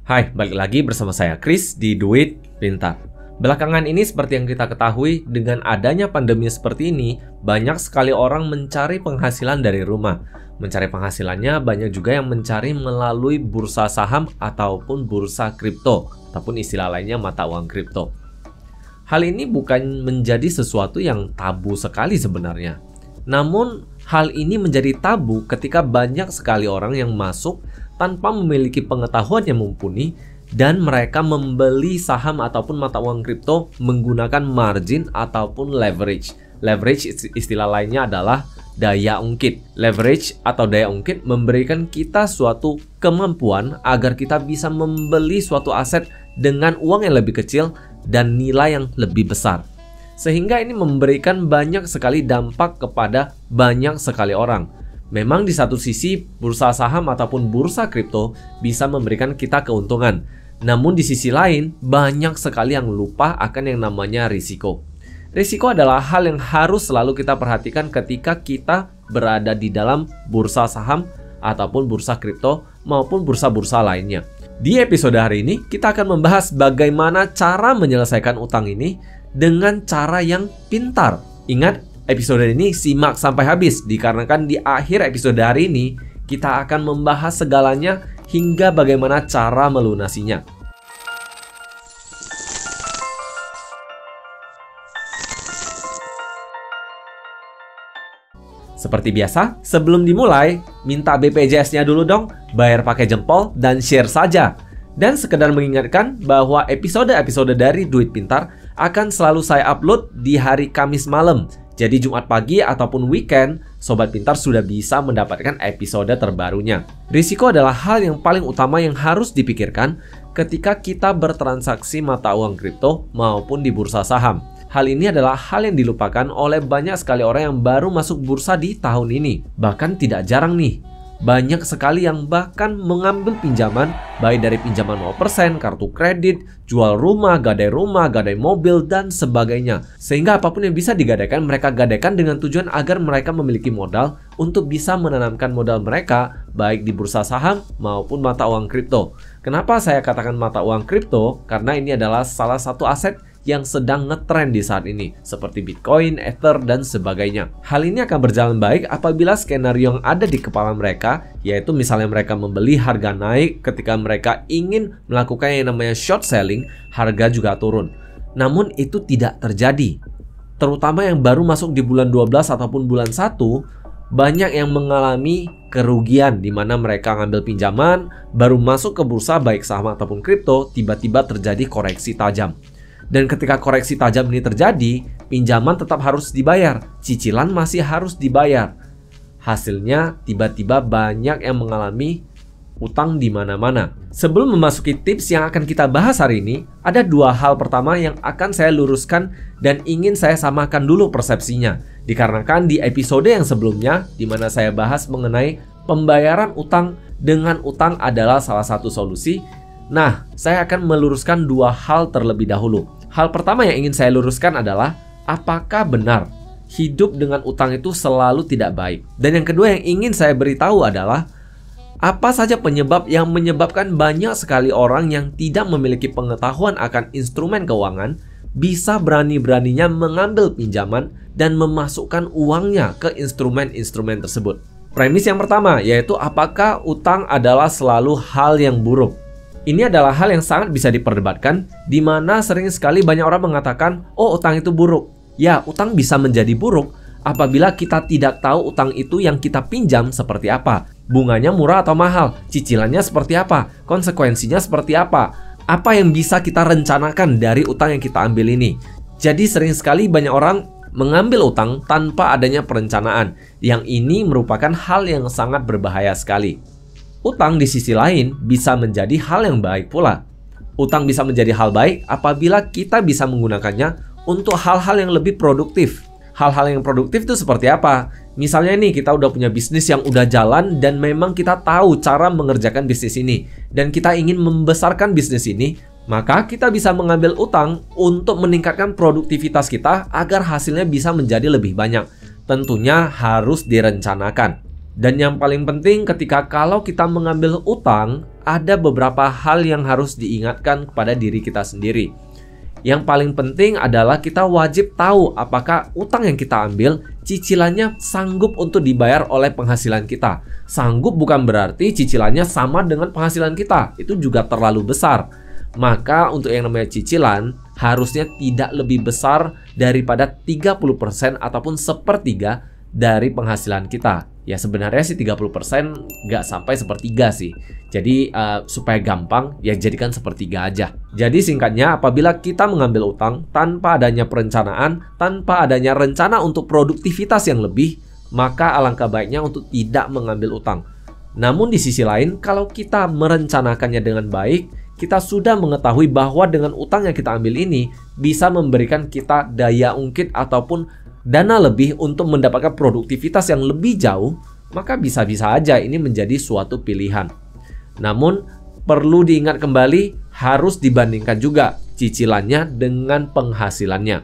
Hai, balik lagi bersama saya Chris di Duit Pintar. Belakangan ini seperti yang kita ketahui, dengan adanya pandemi seperti ini, banyak sekali orang mencari penghasilan dari rumah. Mencari penghasilannya banyak juga yang mencari melalui bursa saham ataupun bursa kripto, ataupun istilah lainnya mata uang kripto. Hal ini bukan menjadi sesuatu yang tabu sekali sebenarnya. Namun, hal ini menjadi tabu ketika banyak sekali orang yang masuk tanpa memiliki pengetahuan yang mumpuni dan mereka membeli saham ataupun mata uang kripto menggunakan margin ataupun leverage. Leverage istilah lainnya adalah daya ungkit. Leverage atau daya ungkit memberikan kita suatu kemampuan agar kita bisa membeli suatu aset dengan uang yang lebih kecil dan nilai yang lebih besar. Sehingga ini memberikan banyak sekali dampak kepada banyak sekali orang. Memang di satu sisi bursa saham ataupun bursa kripto bisa memberikan kita keuntungan. Namun di sisi lain banyak sekali yang lupa akan yang namanya risiko. Risiko adalah hal yang harus selalu kita perhatikan ketika kita berada di dalam bursa saham ataupun bursa kripto maupun bursa-bursa lainnya. Di episode hari ini kita akan membahas bagaimana cara menyelesaikan utang ini dengan cara yang pintar. Ingat, episode ini simak sampai habis dikarenakan di akhir episode hari ini kita akan membahas segalanya hingga bagaimana cara melunasinya. Seperti biasa, sebelum dimulai, minta BPJS-nya dulu dong, bayar pakai jempol dan share saja. Dan sekedar mengingatkan bahwa episode-episode dari Duit Pintar akan selalu saya upload di hari Kamis malam. Jadi Jumat pagi ataupun weekend, Sobat Pintar sudah bisa mendapatkan episode terbarunya. Risiko adalah hal yang paling utama yang harus dipikirkan ketika kita bertransaksi mata uang kripto maupun di bursa saham. Hal ini adalah hal yang dilupakan oleh banyak sekali orang yang baru masuk bursa di tahun ini. Bahkan tidak jarang nih, banyak sekali yang bahkan mengambil pinjaman, baik dari pinjaman 0%, kartu kredit, jual rumah, gadai mobil, dan sebagainya. Sehingga apapun yang bisa digadaikan, mereka gadaikan dengan tujuan agar mereka memiliki modal untuk bisa menanamkan modal mereka, baik di bursa saham maupun mata uang kripto. Kenapa saya katakan mata uang kripto? Karena ini adalah salah satu aset yang sedang ngetrend di saat ini, seperti Bitcoin, Ether, dan sebagainya. Hal ini akan berjalan baik apabila skenario yang ada di kepala mereka, yaitu misalnya mereka membeli harga naik, ketika mereka ingin melakukan yang namanya short selling, harga juga turun. Namun itu tidak terjadi. Terutama yang baru masuk di bulan 12 ataupun bulan 1, banyak yang mengalami kerugian di mana mereka ngambil pinjaman, baru masuk ke bursa baik saham ataupun kripto, tiba-tiba terjadi koreksi tajam. Dan ketika koreksi tajam ini terjadi, pinjaman tetap harus dibayar, cicilan masih harus dibayar. Hasilnya tiba-tiba banyak yang mengalami utang di mana-mana. Sebelum memasuki tips yang akan kita bahas hari ini, ada dua hal pertama yang akan saya luruskan dan ingin saya samakan dulu persepsinya. Dikarenakan di episode yang sebelumnya, di mana saya bahas mengenai pembayaran utang dengan utang adalah salah satu solusi. Nah, saya akan meluruskan dua hal terlebih dahulu. Hal pertama yang ingin saya luruskan adalah apakah benar hidup dengan utang itu selalu tidak baik? Dan yang kedua yang ingin saya beritahu adalah apa saja penyebab yang menyebabkan banyak sekali orang yang tidak memiliki pengetahuan akan instrumen keuangan bisa berani-beraninya mengambil pinjaman dan memasukkan uangnya ke instrumen-instrumen tersebut. Premis yang pertama yaitu apakah utang adalah selalu hal yang buruk? Ini adalah hal yang sangat bisa diperdebatkan, di mana sering sekali banyak orang mengatakan, oh utang itu buruk. Ya, utang bisa menjadi buruk apabila kita tidak tahu utang itu yang kita pinjam seperti apa. Bunganya murah atau mahal, cicilannya seperti apa, konsekuensinya seperti apa yang bisa kita rencanakan dari utang yang kita ambil ini. Jadi sering sekali banyak orang mengambil utang tanpa adanya perencanaan, yang ini merupakan hal yang sangat berbahaya sekali. Utang di sisi lain bisa menjadi hal yang baik pula. Utang bisa menjadi hal baik apabila kita bisa menggunakannya untuk hal-hal yang lebih produktif. Hal-hal yang produktif itu seperti apa? Misalnya nih, kita udah punya bisnis yang udah jalan dan memang kita tahu cara mengerjakan bisnis ini. Dan kita ingin membesarkan bisnis ini, maka kita bisa mengambil utang untuk meningkatkan produktivitas kita agar hasilnya bisa menjadi lebih banyak. Tentunya harus direncanakan. Dan yang paling penting ketika kalau kita mengambil utang, ada beberapa hal yang harus diingatkan kepada diri kita sendiri. Yang paling penting adalah kita wajib tahu apakah utang yang kita ambil cicilannya sanggup untuk dibayar oleh penghasilan kita. Sanggup bukan berarti cicilannya sama dengan penghasilan kita. Itu juga terlalu besar. Maka untuk yang namanya cicilan harusnya tidak lebih besar daripada 30% ataupun sepertiga dari penghasilan kita. Ya sebenarnya sih 30% nggak sampai sepertiga sih. Jadi supaya gampang ya jadikan sepertiga aja. Jadi singkatnya, apabila kita mengambil utang tanpa adanya perencanaan, tanpa adanya rencana untuk produktivitas yang lebih, maka alangkah baiknya untuk tidak mengambil utang. Namun di sisi lain, kalau kita merencanakannya dengan baik, kita sudah mengetahui bahwa dengan utang yang kita ambil ini bisa memberikan kita daya ungkit ataupun dana lebih untuk mendapatkan produktivitas yang lebih jauh, maka bisa-bisa aja ini menjadi suatu pilihan. Namun perlu diingat kembali, harus dibandingkan juga cicilannya dengan penghasilannya.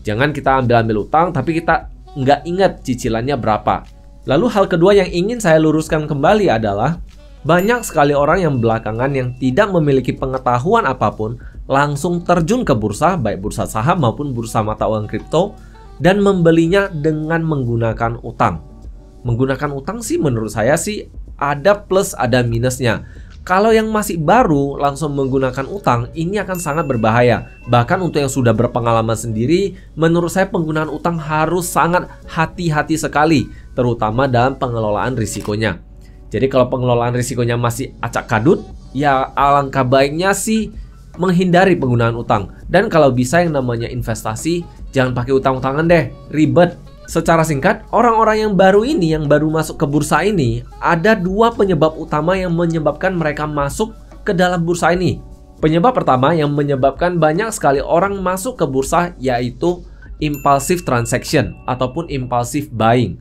Jangan kita ambil utang tapi kita nggak ingat cicilannya berapa. Lalu hal kedua yang ingin saya luruskan kembali adalah banyak sekali orang yang belakangan yang tidak memiliki pengetahuan apapun langsung terjun ke bursa, baik bursa saham maupun bursa mata uang kripto, dan membelinya dengan menggunakan utang. Menggunakan utang sih menurut saya sih ada plus ada minusnya. Kalau yang masih baru langsung menggunakan utang, ini akan sangat berbahaya. Bahkan untuk yang sudah berpengalaman sendiri, menurut saya penggunaan utang harus sangat hati-hati sekali, terutama dalam pengelolaan risikonya. Jadi kalau pengelolaan risikonya masih acak kadut, ya alangkah baiknya sih menghindari penggunaan utang. Dan kalau bisa yang namanya investasi, jangan pakai utang-utangan deh, ribet. Secara singkat, orang-orang yang baru ini, yang baru masuk ke bursa ini, ada dua penyebab utama yang menyebabkan mereka masuk ke dalam bursa ini. Penyebab pertama yang menyebabkan banyak sekali orang masuk ke bursa yaitu impulsive transaction ataupun impulsive buying.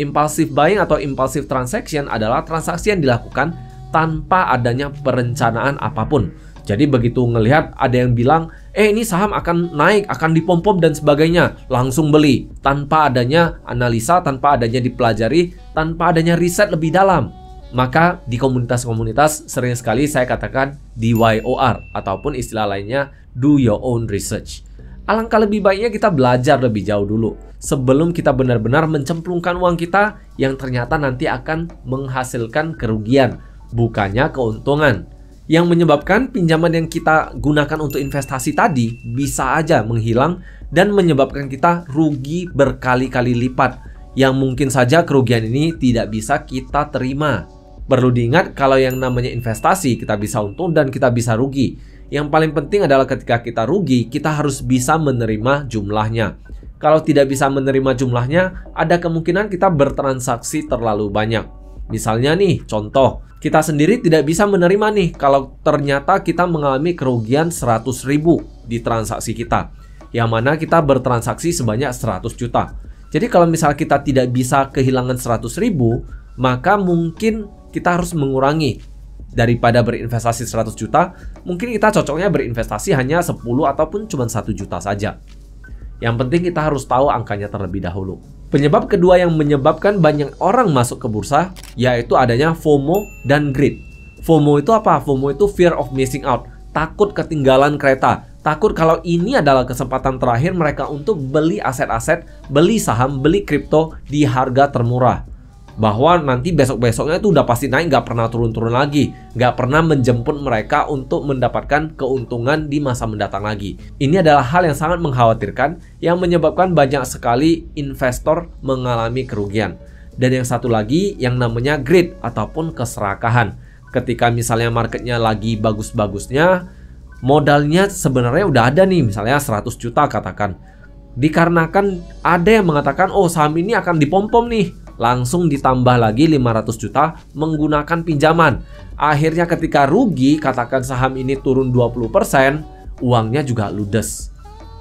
Impulsive buying atau impulsive transaction adalah transaksi yang dilakukan tanpa adanya perencanaan apapun. Jadi begitu ngelihat ada yang bilang, ini saham akan naik, akan dipom-pom dan sebagainya, langsung beli. Tanpa adanya analisa, tanpa adanya dipelajari, tanpa adanya riset lebih dalam. Maka di komunitas-komunitas sering sekali saya katakan DYOR ataupun istilah lainnya do your own research. Alangkah lebih baiknya kita belajar lebih jauh dulu sebelum kita benar-benar mencemplungkan uang kita yang ternyata nanti akan menghasilkan kerugian, bukannya keuntungan. Yang menyebabkan pinjaman yang kita gunakan untuk investasi tadi bisa aja menghilang dan menyebabkan kita rugi berkali-kali lipat, yang mungkin saja kerugian ini tidak bisa kita terima. Perlu diingat kalau yang namanya investasi kita bisa untung dan kita bisa rugi. Yang paling penting adalah ketika kita rugi, kita harus bisa menerima jumlahnya. Kalau tidak bisa menerima jumlahnya, ada kemungkinan kita bertransaksi terlalu banyak. Misalnya nih, contoh, kita sendiri tidak bisa menerima nih kalau ternyata kita mengalami kerugian 100.000 di transaksi kita, yang mana kita bertransaksi sebanyak 100 juta. Jadi kalau misal kita tidak bisa kehilangan 100.000, maka mungkin kita harus mengurangi. Daripada berinvestasi 100 juta, mungkin kita cocoknya berinvestasi hanya 10 ataupun cuma 1 juta saja. Yang penting kita harus tahu angkanya terlebih dahulu. Penyebab kedua yang menyebabkan banyak orang masuk ke bursa yaitu adanya FOMO dan greed. FOMO itu apa? FOMO itu fear of missing out, takut ketinggalan kereta, takut kalau ini adalah kesempatan terakhir mereka untuk beli aset-aset, beli saham, beli kripto di harga termurah. Bahwa nanti besok-besoknya itu udah pasti naik, nggak pernah turun-turun lagi, nggak pernah menjemput mereka untuk mendapatkan keuntungan di masa mendatang lagi. Ini adalah hal yang sangat mengkhawatirkan yang menyebabkan banyak sekali investor mengalami kerugian. Dan yang satu lagi yang namanya greed ataupun keserakahan. Ketika misalnya marketnya lagi bagus-bagusnya, modalnya sebenarnya udah ada nih, misalnya 100 juta katakan. Dikarenakan ada yang mengatakan, oh saham ini akan dipom-pom nih, langsung ditambah lagi 500 juta menggunakan pinjaman. Akhirnya ketika rugi, katakan saham ini turun 20%, uangnya juga ludes.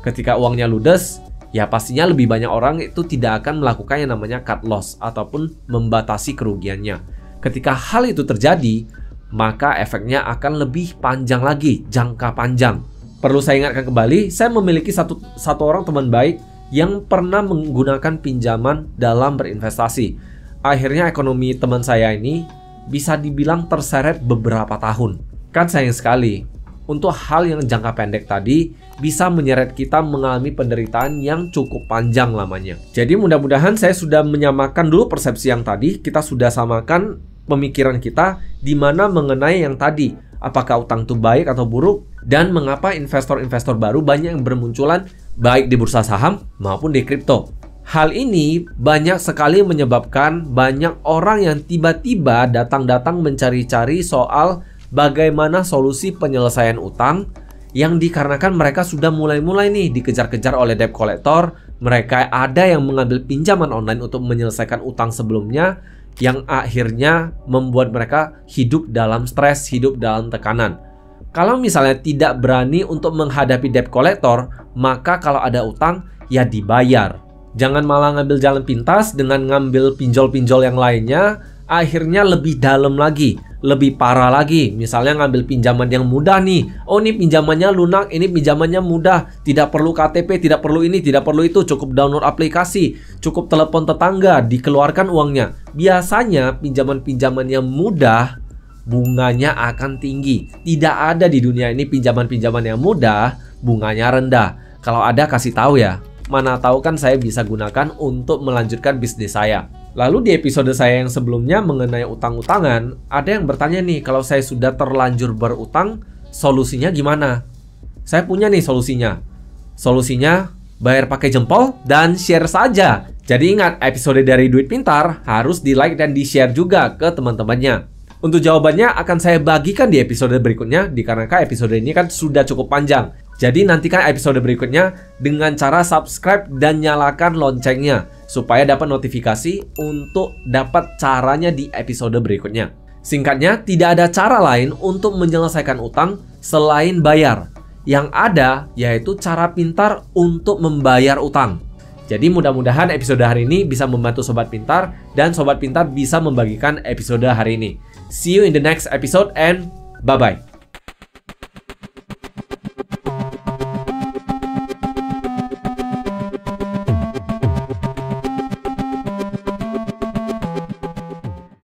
Ketika uangnya ludes, ya pastinya lebih banyak orang itu tidak akan melakukan yang namanya cut loss ataupun membatasi kerugiannya. Ketika hal itu terjadi, maka efeknya akan lebih panjang lagi, jangka panjang. Perlu saya ingatkan kembali, saya memiliki satu orang teman baik yang pernah menggunakan pinjaman dalam berinvestasi. akhirnya ekonomi teman saya ini bisa dibilang terseret beberapa tahun. Kan sayang sekali, untuk hal yang jangka pendek tadi bisa menyeret kita mengalami penderitaan yang cukup panjang lamanya. Jadi mudah-mudahan saya sudah menyamakan dulu persepsi yang tadi, kita sudah samakan pemikiran kita di mana mengenai yang tadi, apakah utang itu baik atau buruk, dan mengapa investor-investor baru banyak yang bermunculan baik di bursa saham maupun di kripto. Hal ini banyak sekali menyebabkan banyak orang yang tiba-tiba datang-datang mencari-cari soal bagaimana solusi penyelesaian utang yang dikarenakan mereka sudah mulai-mulai nih dikejar-kejar oleh debt collector. Mereka ada yang mengambil pinjaman online untuk menyelesaikan utang sebelumnya yang akhirnya membuat mereka hidup dalam stres, hidup dalam tekanan. Kalau misalnya tidak berani untuk menghadapi debt collector, maka kalau ada utang ya dibayar. Jangan malah ngambil jalan pintas dengan ngambil pinjol-pinjol yang lainnya, akhirnya lebih dalam lagi, lebih parah lagi. Misalnya ngambil pinjaman yang mudah nih. Oh, ini pinjamannya lunak, ini pinjamannya mudah, tidak perlu KTP, tidak perlu ini, tidak perlu itu, cukup download aplikasi, cukup telepon tetangga, dikeluarkan uangnya. Biasanya pinjaman-pinjaman yang mudah bunganya akan tinggi. Tidak ada di dunia ini pinjaman-pinjaman yang mudah bunganya rendah. Kalau ada kasih tahu ya. Mana tahu kan saya bisa gunakan untuk melanjutkan bisnis saya. Lalu di episode saya yang sebelumnya mengenai utang-utangan, ada yang bertanya nih, kalau saya sudah terlanjur berutang, solusinya gimana? Saya punya nih solusinya. Solusinya bayar pakai jempol dan share saja. Jadi ingat, episode dari Duit Pintar harus di-like dan di-share juga ke teman-temannya. Untuk jawabannya akan saya bagikan di episode berikutnya, dikarenakan episode ini kan sudah cukup panjang. Jadi nantikan episode berikutnya dengan cara subscribe dan nyalakan loncengnya supaya dapat notifikasi untuk dapat caranya di episode berikutnya. Singkatnya, tidak ada cara lain untuk menyelesaikan utang selain bayar. Yang ada yaitu cara pintar untuk membayar utang. Jadi mudah-mudahan episode hari ini bisa membantu Sobat Pintar dan Sobat Pintar bisa membagikan episode hari ini. See you in the next episode and bye-bye.